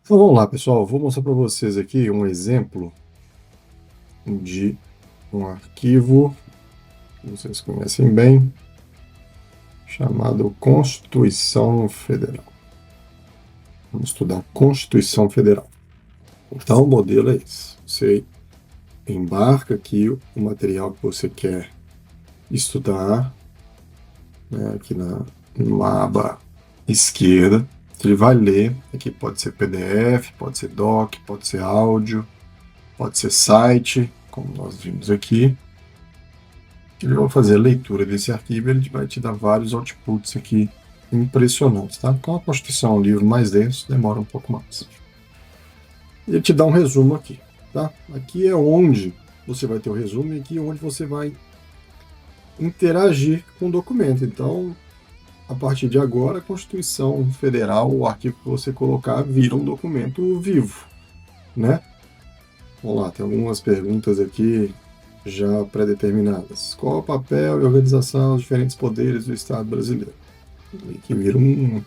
Então vamos lá, pessoal. Vou mostrar para vocês aqui um exemplo de um arquivo que vocês conhecem bem, chamado Constituição Federal. Vamos estudar Constituição Federal. Então, o modelo é esse. Você embarca aqui o material que você quer estudar, né, aqui numa aba esquerda. Ele vai ler. Aqui pode ser PDF, pode ser doc, pode ser áudio, pode ser site, como nós vimos aqui. Ele vai fazer a leitura desse arquivo, ele vai te dar vários outputs aqui impressionantes, tá? Com a Constituição é um livro mais denso, demora um pouco mais. Ele te dá um resumo aqui, tá? Aqui é onde você vai ter o resumo e aqui é onde você vai interagir com o documento. Então, a partir de agora, a Constituição Federal, o arquivo que você colocar, vira um documento vivo, né? Vamos lá, tem algumas perguntas aqui já pré-determinadas. Qual é o papel e organização dos diferentes poderes do Estado brasileiro? E que vira um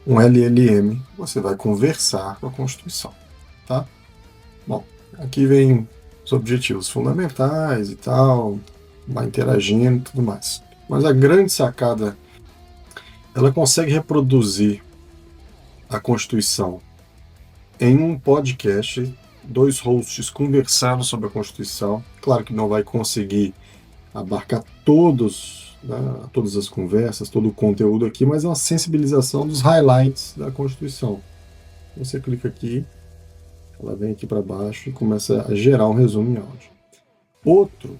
LLM, você vai conversar com a Constituição, tá? Bom, aqui vem os objetivos fundamentais e tal, vai interagindo e tudo mais. Mas a grande sacada, ela consegue reproduzir a Constituição em um podcast, dois hosts conversando sobre a Constituição. Claro que não vai conseguir abarcar todas as conversas, todo o conteúdo aqui, mas é uma sensibilização dos highlights da Constituição. Você clica aqui, ela vem aqui para baixo e começa a gerar um resumo em áudio. Outro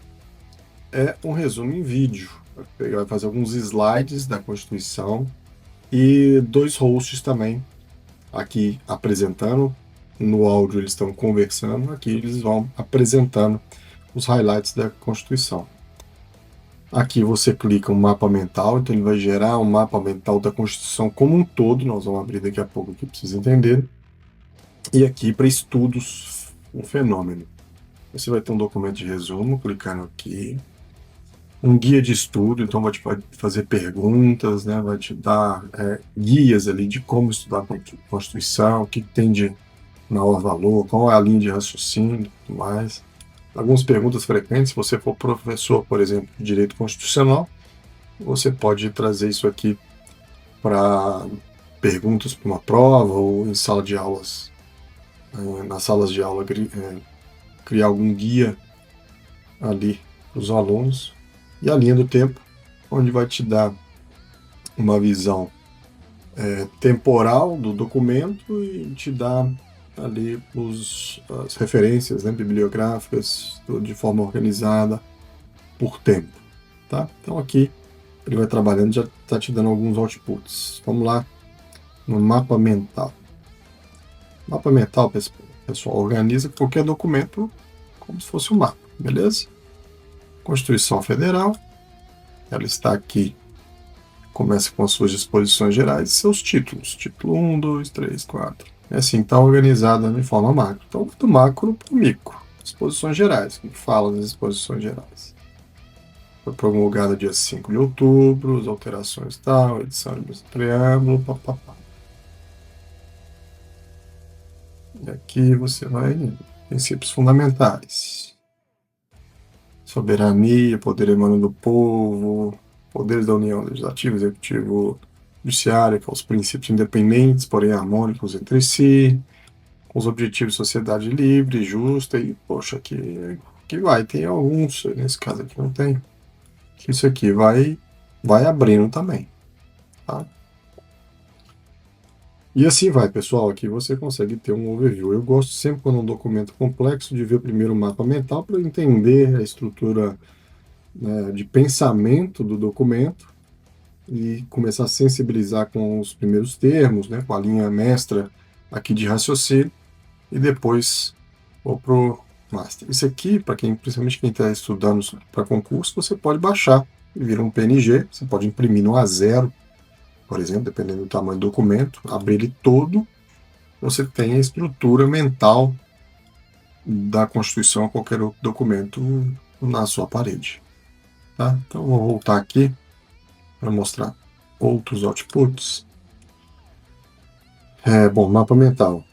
é um resumo em vídeo. Vai fazer alguns slides da Constituição e dois hosts também aqui apresentando. No áudio eles estão conversando, aqui eles vão apresentando os highlights da Constituição. Aqui você clica um mapa mental, então ele vai gerar um mapa mental da Constituição como um todo, nós vamos abrir daqui a pouco aqui para vocês entenderem. E aqui para estudos, um fenômeno. Você vai ter um documento de resumo, clicando aqui. Um guia de estudo, então vai te fazer perguntas, né, vai te dar guias ali de como estudar a Constituição, o que tem de maior valor, qual é a linha de raciocínio e tudo mais. Algumas perguntas frequentes, se você for professor, por exemplo, de Direito Constitucional, você pode trazer isso aqui para perguntas para uma prova ou em sala de aulas, nas salas de aula, criar algum guia ali para os alunos. E a linha do tempo, onde vai te dar uma visão temporal do documento e te dar ali as referências, né, bibliográficas, tudo de forma organizada por tempo, tá? Então aqui ele vai trabalhando, já está te dando alguns outputs. Vamos lá no mapa mental. Mapa mental, pessoal, organiza qualquer documento como se fosse um mapa, beleza? Constituição Federal, ela está aqui, começa com as suas disposições gerais e seus títulos. Título 1, 2, 3, 4. É assim, está organizada de forma macro. Então, do macro para o micro. Disposições gerais, o que fala das disposições gerais? Foi promulgada dia 5 de outubro, as alterações tal, edição de preâmbulo, papapá. E aqui você vai em princípios fundamentais. Soberania, poder emanando do povo, poderes da União Legislativo, Executivo, Judiciário, que são os princípios independentes, porém harmônicos entre si, com os objetivos de sociedade livre, justa, e, poxa, aqui vai, tem alguns, nesse caso aqui não tem, que isso aqui vai abrindo também, tá? E assim vai, pessoal, aqui você consegue ter um overview. Eu gosto sempre, quando é um documento complexo, de ver primeiro o mapa mental para entender a estrutura, né, de pensamento do documento e começar a sensibilizar com os primeiros termos, né, com a linha mestra aqui de raciocínio, e depois vou para o master. Isso aqui, para quem, principalmente quem está estudando para concurso, você pode baixar e vira um PNG, você pode imprimir no A0, por exemplo, dependendo do tamanho do documento, abrir ele todo, você tem a estrutura mental da Constituição ou qualquer outro documento na sua parede. Tá? Então, vou voltar aqui para mostrar outros outputs. Bom, mapa mental.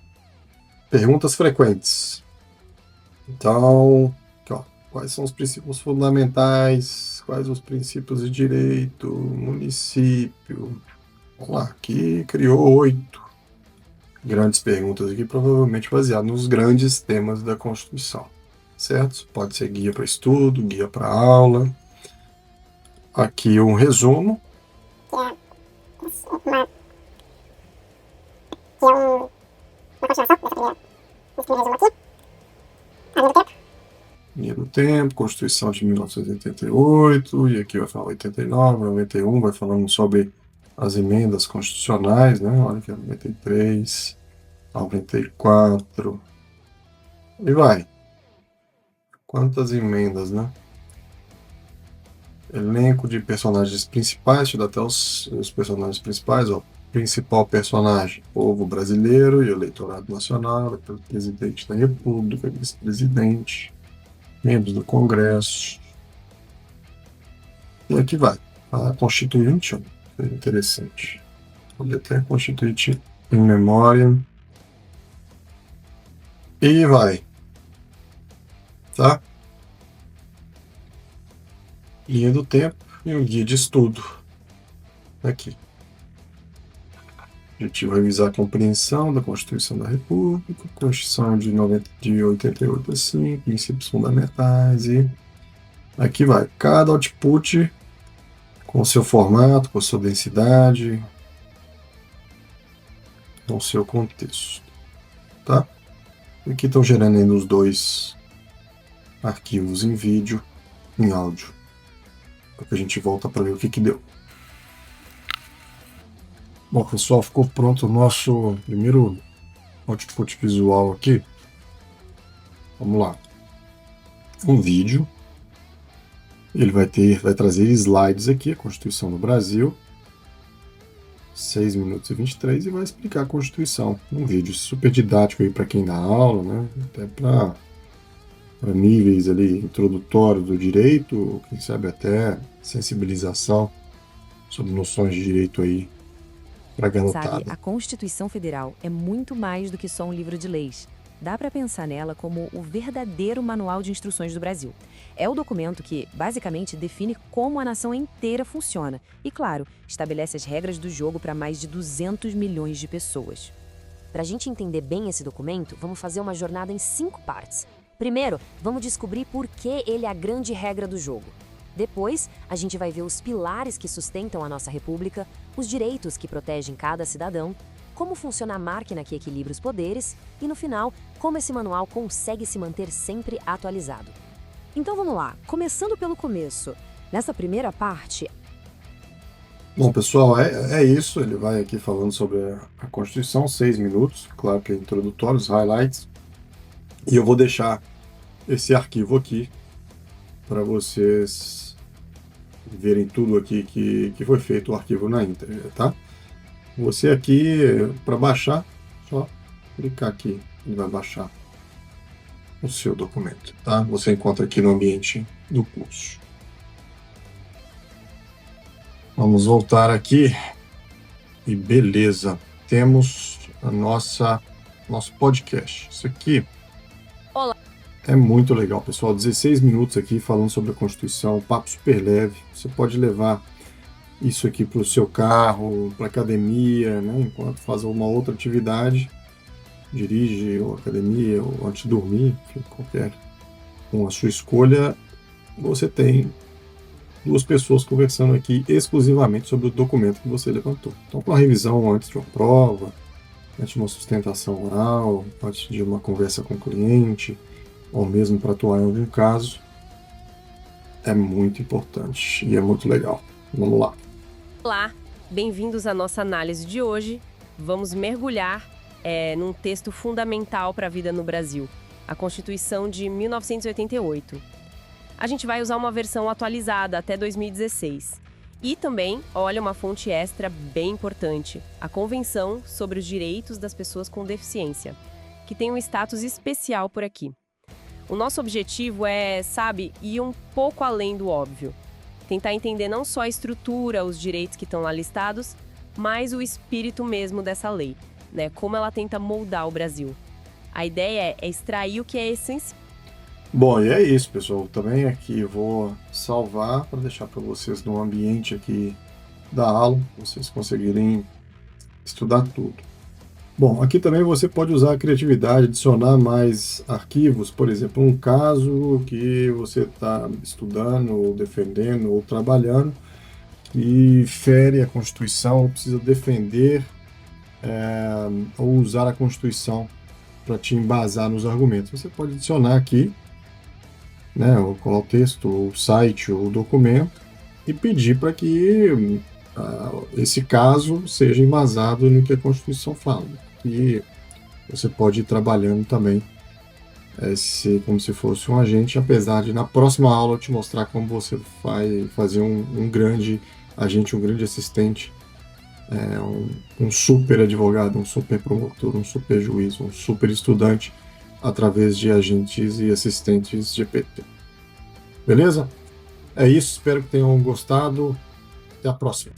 perguntas frequentes. Então, aqui, ó, quais são os princípios fundamentais? Quais os princípios de direito? Município. Vamos lá, aqui criou 8 grandes perguntas aqui, provavelmente baseado nos grandes temas da Constituição, certo? Pode ser guia para estudo, guia para aula. Aqui um resumo. Uma continuação desse primeiro resumo aqui. A linha do tempo. Linha do tempo, Constituição de 1988, e aqui vai falar 89, 91, vai falando sobre as emendas constitucionais, né? Olha aqui, 93, 94, e vai. Quantas emendas, né? Elenco de personagens principais, deixa eu dar até os personagens principais, ó. Principal personagem, povo brasileiro e eleitorado nacional, presidente da República, vice-presidente, membros do Congresso. E aqui vai. A Constituinte, ó, é interessante. Pode até Constituinte em memória. E vai. Tá? Linha do tempo e um guia de estudo. Aqui. Objetivo revisar a compreensão da Constituição da República, Constituição de 88 assim, princípios fundamentais e aqui vai. Cada output com seu formato, com sua densidade, com seu contexto, tá? Aqui estão gerando ainda os 2 arquivos em vídeo, em áudio, para que a gente volta para ver o que deu. Bom, pessoal, ficou pronto o nosso primeiro output visual aqui. Vamos lá. Um vídeo. Ele vai trazer slides aqui, a Constituição do Brasil. 6 minutos e 23 e vai explicar a Constituição. Um vídeo super didático aí para quem dá aula, né? Até para níveis ali introdutórios do direito, quem sabe até sensibilização sobre noções de direito aí. Sabe, a Constituição Federal é muito mais do que só um livro de leis. Dá para pensar nela como o verdadeiro manual de instruções do Brasil. É o documento que, basicamente, define como a nação inteira funciona e, claro, estabelece as regras do jogo para mais de 200 milhões de pessoas. Para a gente entender bem esse documento, vamos fazer uma jornada em 5 partes. Primeiro, vamos descobrir por que ele é a grande regra do jogo. Depois, a gente vai ver os pilares que sustentam a nossa república, os direitos que protegem cada cidadão, como funciona a máquina que equilibra os poderes e, no final, como esse manual consegue se manter sempre atualizado. Então vamos lá, começando pelo começo. Nessa primeira parte... Bom, pessoal, é isso. Ele vai aqui falando sobre a Constituição, 6 minutos, claro que é introdutório, os highlights. E eu vou deixar esse arquivo aqui para vocês verem tudo aqui que foi feito o arquivo na íntegra, tá? Você aqui, para baixar, só clicar aqui, ele vai baixar o seu documento, tá? Você encontra aqui no ambiente do curso. Vamos voltar aqui e beleza, temos a nosso podcast. Isso aqui é muito legal, pessoal. 16 minutos aqui falando sobre a Constituição, papo super leve. Você pode levar isso aqui para o seu carro, para academia, né? Enquanto faz uma outra atividade, dirige ou academia ou antes de dormir, enfim, qualquer com a sua escolha. Você tem 2 pessoas conversando aqui exclusivamente sobre o documento que você levantou. Então, para uma revisão antes de uma prova, antes de uma sustentação oral, antes de uma conversa com o cliente, ou mesmo para atuar em algum caso, é muito importante e é muito legal. Vamos lá. Olá, bem-vindos à nossa análise de hoje. Vamos mergulhar num texto fundamental para a vida no Brasil, a Constituição de 1988. A gente vai usar uma versão atualizada até 2016. E também, olha, uma fonte extra bem importante, a Convenção sobre os Direitos das Pessoas com Deficiência, que tem um status especial por aqui. O nosso objetivo é, sabe, ir um pouco além do óbvio. Tentar entender não só a estrutura, os direitos que estão lá listados, mas o espírito mesmo dessa lei, né? Como ela tenta moldar o Brasil. A ideia é extrair o que é essencial. Bom, e é isso, pessoal. Também aqui vou salvar para deixar para vocês no ambiente aqui da aula, vocês conseguirem estudar tudo. Bom, aqui também você pode usar a criatividade, adicionar mais arquivos, por exemplo, um caso que você está estudando, ou defendendo, ou trabalhando, e fere a Constituição, ou precisa defender ou usar a Constituição para te embasar nos argumentos. Você pode adicionar aqui, né, ou qual é o texto, ou o site, ou o documento, e pedir para que esse caso seja embasado no que a Constituição fala. E você pode ir trabalhando também como se fosse um agente, apesar de na próxima aula eu te mostrar como você vai fazer um grande agente, um grande assistente, um super advogado, um super promotor, um super juiz, um super estudante, através de agentes e assistentes GPT. Beleza? É isso, espero que tenham gostado. Até a próxima.